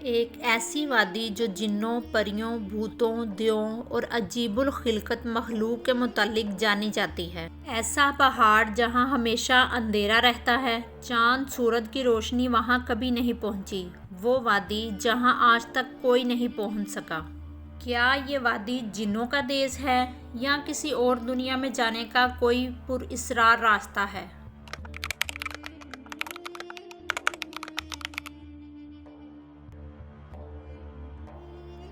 ایک ایسی وادی جو جنوں، پریوں، بھوتوں، دیوں اور عجیب الخلقت مخلوق کے متعلق جانی جاتی ہے۔ ایسا پہاڑ جہاں ہمیشہ اندھیرا رہتا ہے، چاند سورج کی روشنی وہاں کبھی نہیں پہنچی، وہ وادی جہاں آج تک کوئی نہیں پہنچ سکا۔ کیا یہ وادی جنوں کا دیس ہے یا کسی اور دنیا میں جانے کا کوئی پراسرار راستہ ہے؟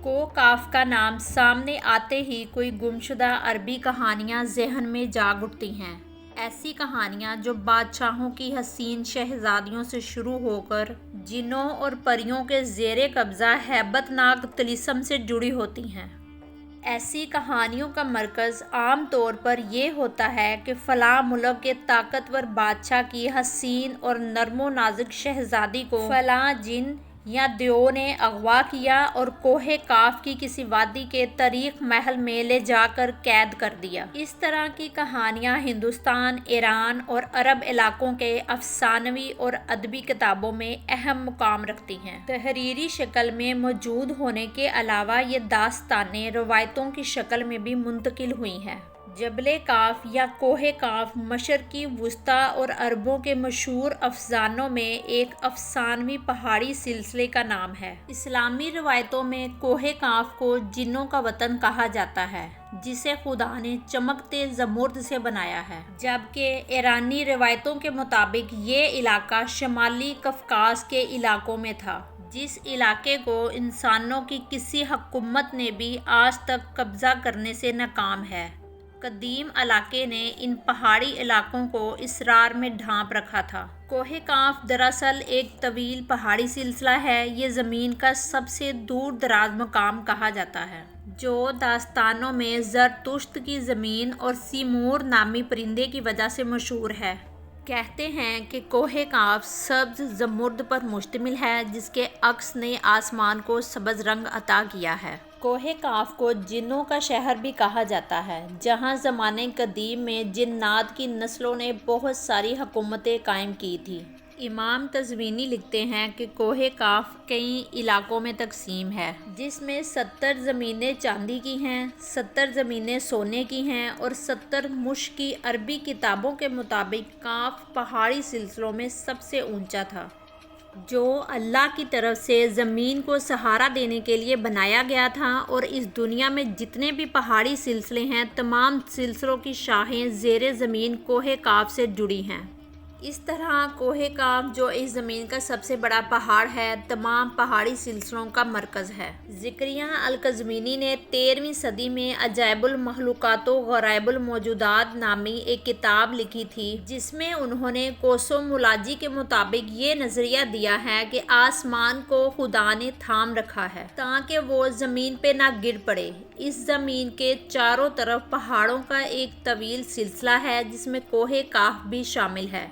کوہ کا نام سامنے آتے ہی کوئی گمشدہ عربی کہانیاں ذہن میں جاگ اٹھتی ہیں۔ ایسی کہانیاں جو بادشاہوں کی حسین شہزادیوں سے شروع ہو کر جنوں اور پریوں کے زیر قبضہ ہیبت ناک طلسم سے جڑی ہوتی ہیں۔ ایسی کہانیوں کا مرکز عام طور پر یہ ہوتا ہے کہ فلاں ملک کے طاقتور بادشاہ کی حسین اور نرم و نازک شہزادی کو فلاں جن یا دیو نے اغوا کیا اور کوہ کاف کی کسی وادی کے تاریک محل میں لے جا کر قید کر دیا۔ اس طرح کی کہانیاں ہندوستان، ایران اور عرب علاقوں کے افسانوی اور ادبی کتابوں میں اہم مقام رکھتی ہیں۔ تحریری شکل میں موجود ہونے کے علاوہ یہ داستانیں روایتوں کی شکل میں بھی منتقل ہوئی ہیں۔ جبل کاف یا کوہ کاف مشرقی وسطی اور عربوں کے مشہور افسانوں میں ایک افسانوی پہاڑی سلسلے کا نام ہے۔ اسلامی روایتوں میں کوہ کاف کو جنوں کا وطن کہا جاتا ہے، جسے خدا نے چمکتے زمرد سے بنایا ہے، جبکہ ایرانی روایتوں کے مطابق یہ علاقہ شمالی قفقاز کے علاقوں میں تھا، جس علاقے کو انسانوں کی کسی حکومت نے بھی آج تک قبضہ کرنے سے ناکام ہے۔ قدیم علاقے نے ان پہاڑی علاقوں کو اسرار میں ڈھانپ رکھا تھا۔ کوہ کاف دراصل ایک طویل پہاڑی سلسلہ ہے۔ یہ زمین کا سب سے دور دراز مقام کہا جاتا ہے، جو داستانوں میں زرتشت کی زمین اور سیمور نامی پرندے کی وجہ سے مشہور ہے۔ کہتے ہیں کہ کوہ کاف سبز زمرد پر مشتمل ہے، جس کے عکس نے آسمان کو سبز رنگ عطا کیا ہے۔ کوہ کاف کو جنوں کا شہر بھی کہا جاتا ہے، جہاں زمانہ قدیم میں جنات کی نسلوں نے بہت ساری حکومتیں قائم کی تھیں۔ امام تزوینی لکھتے ہیں کہ کوہ کاف کئی علاقوں میں تقسیم ہے، جس میں 70 زمینیں چاندی کی ہیں، 70 زمینیں سونے کی ہیں اور 70 مشق کی۔ عربی کتابوں کے مطابق کاف پہاڑی سلسلوں میں سب سے اونچا تھا، جو اللہ کی طرف سے زمین کو سہارا دینے کے لیے بنایا گیا تھا، اور اس دنیا میں جتنے بھی پہاڑی سلسلے ہیں، تمام سلسلوں کی شاخیں زیر زمین کوہ کاف سے جڑی ہیں۔ اس طرح کوہ کاف، جو اس زمین کا سب سے بڑا پہاڑ ہے، تمام پہاڑی سلسلوں کا مرکز ہے۔ زکریا القزوینی نے 13ویں صدی میں عجائب المخلوقات و غرائب الموجودات نامی ایک کتاب لکھی تھی، جس میں انہوں نے کوسومولاجی کے مطابق یہ نظریہ دیا ہے کہ آسمان کو خدا نے تھام رکھا ہے تاکہ وہ زمین پہ نہ گر پڑے۔ اس زمین کے چاروں طرف پہاڑوں کا ایک طویل سلسلہ ہے، جس میں کوہ کاف بھی شامل ہے،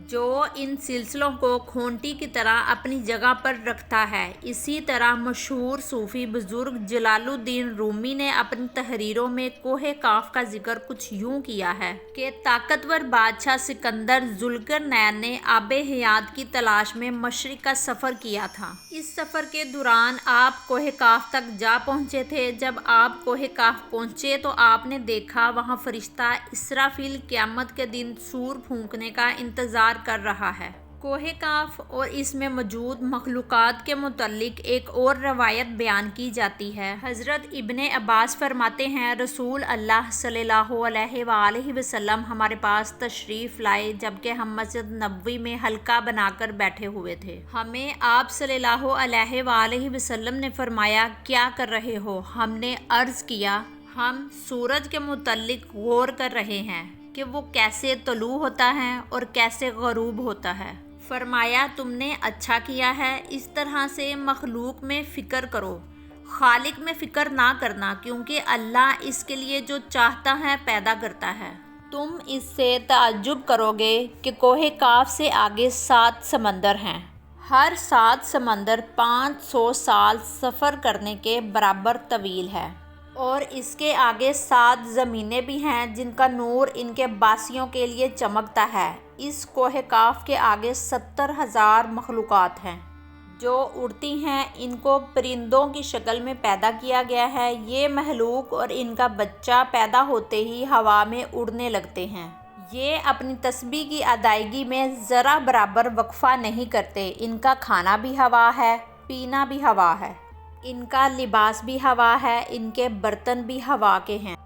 جو ان سلسلوں کو کھونٹی کی طرح اپنی جگہ پر رکھتا ہے۔ اسی طرح مشہور صوفی بزرگ جلال الدین رومی نے اپنی تحریروں میں کوہ کاف کا ذکر کچھ یوں کیا ہے کہ طاقتور بادشاہ سکندر ذوالقرنین نے آب حیات کی تلاش میں مشرق کا سفر کیا تھا۔ اس سفر کے دوران آپ کوہ کاف تک جا پہنچے تھے۔ جب آپ کوہ کاف پہنچے تو آپ نے دیکھا وہاں فرشتہ اسرافیل قیامت کے دن سور پھونکنے کا انتظار کر رہا ہے۔ کوہ کاف اور اس میں موجود مخلوقات کے متعلق ایک اور روایت بیان کی جاتی ہے۔ حضرت ابن عباس فرماتے ہیں، رسول اللہ صلی اللہ علیہ وآلہ وسلم ہمارے پاس تشریف لائے جبکہ ہم مسجد نبوی میں حلقہ بنا کر بیٹھے ہوئے تھے۔ ہمیں آپ صلی اللہ علیہ وآلہ وسلم نے فرمایا، کیا کر رہے ہو؟ ہم نے عرض کیا، ہم سورج کے متعلق غور کر رہے ہیں کہ وہ کیسے طلوع ہوتا ہے اور کیسے غروب ہوتا ہے۔ فرمایا، تم نے اچھا کیا ہے، اس طرح سے مخلوق میں فکر کرو، خالق میں فکر نہ کرنا، کیونکہ اللہ اس کے لیے جو چاہتا ہے پیدا کرتا ہے۔ تم اس سے تعجب کرو گے کہ کوہ کاف سے آگے 7 سمندر ہیں۔ ہر 7 سمندر 500 سال سفر کرنے کے برابر طویل ہے، اور اس کے آگے 7 زمینیں بھی ہیں جن کا نور ان کے باسیوں کے لیے چمکتا ہے۔ اس کوہ کاف کے آگے 70,000 مخلوقات ہیں، جو اڑتی ہیں ان کو پرندوں کی شکل میں پیدا کیا گیا ہے۔ یہ مخلوق اور ان کا بچہ پیدا ہوتے ہی ہوا میں اڑنے لگتے ہیں۔ یہ اپنی تسبیح کی ادائیگی میں ذرا برابر وقفہ نہیں کرتے۔ ان کا کھانا بھی ہوا ہے، پینا بھی ہوا ہے، ان کا لباس بھی ہوا ہے، ان کے برتن بھی ہوا کے ہیں۔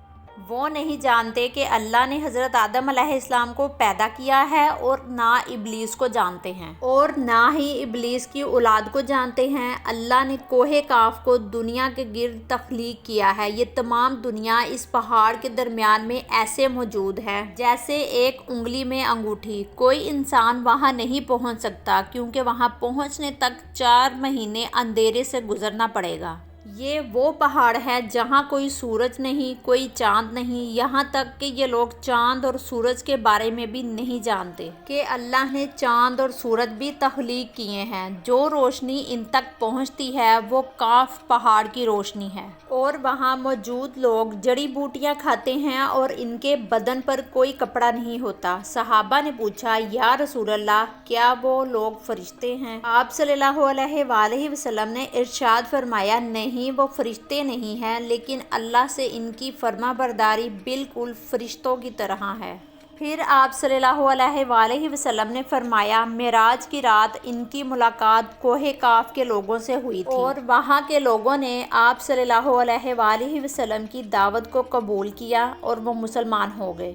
وہ نہیں جانتے کہ اللہ نے حضرت آدم علیہ السلام کو پیدا کیا ہے، اور نہ ابلیس کو جانتے ہیں، اور نہ ہی ابلیس کی اولاد کو جانتے ہیں۔ اللہ نے کوہ کاف کو دنیا کے گرد تخلیق کیا ہے۔ یہ تمام دنیا اس پہاڑ کے درمیان میں ایسے موجود ہے جیسے ایک انگلی میں انگوٹھی۔ کوئی انسان وہاں نہیں پہنچ سکتا، کیونکہ وہاں پہنچنے تک 4 مہینے اندھیرے سے گزرنا پڑے گا۔ یہ وہ پہاڑ ہے جہاں کوئی سورج نہیں، کوئی چاند نہیں، یہاں تک کہ یہ لوگ چاند اور سورج کے بارے میں بھی نہیں جانتے کہ اللہ نے چاند اور سورج بھی تخلیق کیے ہیں۔ جو روشنی ان تک پہنچتی ہے وہ کاف پہاڑ کی روشنی ہے، اور وہاں موجود لوگ جڑی بوٹیاں کھاتے ہیں اور ان کے بدن پر کوئی کپڑا نہیں ہوتا۔ صحابہ نے پوچھا، یا رسول اللہ، کیا وہ لوگ فرشتے ہیں؟ آپ صلی اللہ علیہ وآلہ وسلم نے ارشاد فرمایا، نہیں، وہ فرشتے نہیں ہیں، لیکن اللہ سے ان کی فرما برداری بالکل فرشتوں کی طرح ہے۔ پھر آپ صلی اللہ علیہ وآلہ وسلم نے فرمایا، معراج کی رات ان کی ملاقات کوہ کاف کے لوگوں سے ہوئی تھی، اور وہاں کے لوگوں نے آپ صلی اللہ علیہ وآلہ وسلم کی دعوت کو قبول کیا اور وہ مسلمان ہو گئے۔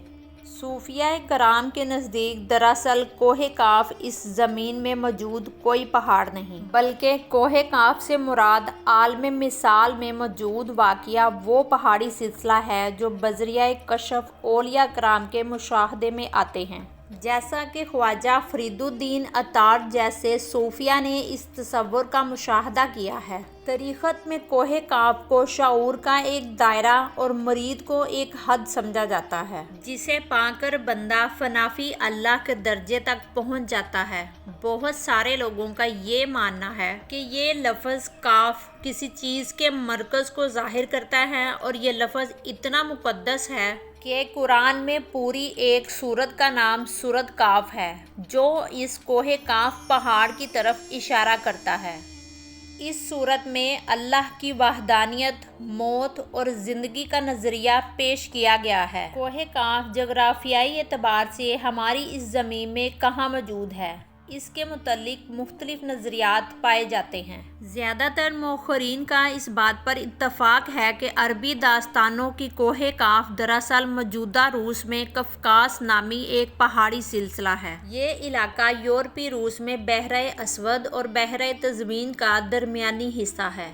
صوفیہ کرام کے نزدیک دراصل کوہ کاف اس زمین میں موجود کوئی پہاڑ نہیں، بلکہ کوہ کاف سے مراد عالم مثال میں موجود واقعہ وہ پہاڑی سلسلہ ہے جو بذریعہ کشف اولیاء کرام کے مشاہدے میں آتے ہیں۔ جیسا کہ خواجہ فرید الدین عطار جیسے صوفیہ نے اس تصور کا مشاہدہ کیا ہے۔ طریقت میں کوہ کاف کو شعور کا ایک دائرہ اور مرید کو ایک حد سمجھا جاتا ہے، جسے پا کر بندہ فنافی اللہ کے درجے تک پہنچ جاتا ہے۔ بہت سارے لوگوں کا یہ ماننا ہے کہ یہ لفظ کاف کسی چیز کے مرکز کو ظاہر کرتا ہے، اور یہ لفظ اتنا مقدس ہے کہ قرآن میں پوری ایک سورت کا نام سورت کاف ہے، جو اس کوہ کاف پہاڑ کی طرف اشارہ کرتا ہے۔ اس سورت میں اللہ کی وحدانیت، موت اور زندگی کا نظریہ پیش کیا گیا ہے۔ کوہ کاف جغرافیائی اعتبار سے ہماری اس زمین میں کہاں موجود ہے، اس کے متعلق مختلف نظریات پائے جاتے ہیں۔ زیادہ تر مؤرخین کا اس بات پر اتفاق ہے کہ عربی داستانوں کی کوہ کاف دراصل موجودہ روس میں قفقاز نامی ایک پہاڑی سلسلہ ہے۔ یہ علاقہ یورپی روس میں بحیرہ اسود اور بحیرہ قزوین کا درمیانی حصہ ہے،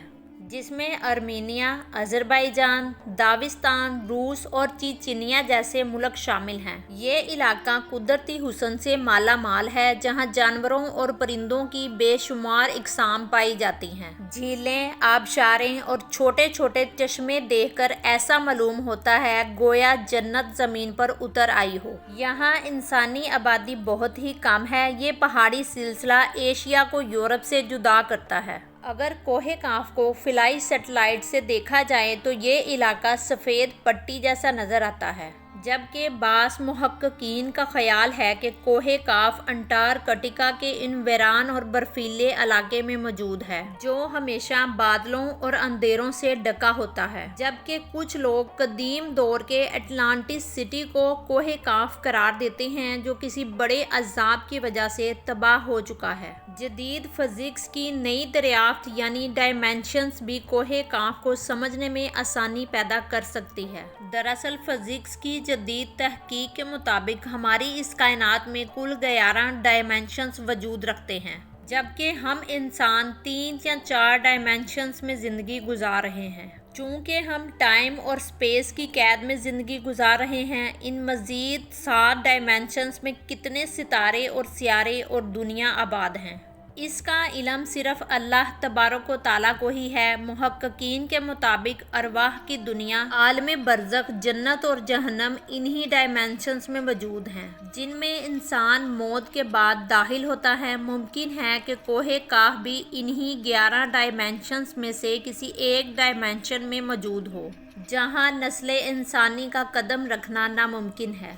جس میں ارمینیا، آذربائیجان، داغستان، روس اور چیچینیا جیسے ملک شامل ہیں۔ یہ علاقہ قدرتی حسن سے مالا مال ہے، جہاں جانوروں اور پرندوں کی بے شمار اقسام پائی جاتی ہیں۔ جھیلیں، آبشاریں اور چھوٹے چھوٹے چشمے دیکھ کر ایسا معلوم ہوتا ہے گویا جنت زمین پر اتر آئی ہو۔ یہاں انسانی آبادی بہت ہی کم ہے۔ یہ پہاڑی سلسلہ ایشیا کو یورپ سے جدا کرتا ہے۔ اگر کوہ کاف کو فلائی سیٹلائٹ سے دیکھا جائے تو یہ علاقہ سفید پٹی جیسا نظر آتا ہے، جبکہ بعض محققین کا خیال ہے کہ کوہ کاف انٹارکٹیکا کے ان ویران اور برفیلے علاقے میں موجود ہے، جو ہمیشہ بادلوں اور اندھیروں سے ڈھکا ہوتا ہے، جبکہ کچھ لوگ قدیم دور کے اٹلانٹس سٹی کو کوہ کاف قرار دیتے ہیں، جو کسی بڑے عذاب کی وجہ سے تباہ ہو چکا ہے۔ جدید فزکس کی نئی دریافت یعنی ڈائمینشنز بھی کوہ کاف کو سمجھنے میں آسانی پیدا کر سکتی ہے۔ دراصل فزکس کی جدید تحقیق کے مطابق ہماری اس کائنات میں کل 11 ڈائمینشنز وجود رکھتے ہیں، جبکہ ہم انسان 3 یا 4 ڈائمینشنز میں زندگی گزار رہے ہیں۔ چونکہ ہم ٹائم اور اسپیس کی قید میں زندگی گزار رہے ہیں، ان مزید 7 ڈائمینشنز میں کتنے ستارے اور سیارے اور دنیا آباد ہیں، اس کا علم صرف اللہ تبارک و تعالیٰ کو ہی ہے۔ محققین کے مطابق ارواح کی دنیا، عالم برزخ، جنت اور جہنم انہی ڈائمینشنز میں موجود ہیں، جن میں انسان موت کے بعد داخل ہوتا ہے۔ ممکن ہے کہ کوہ کاف بھی انہی 11 ڈائمینشنز میں سے کسی ایک ڈائمینشن میں موجود ہو، جہاں نسل انسانی کا قدم رکھنا ناممکن ہے۔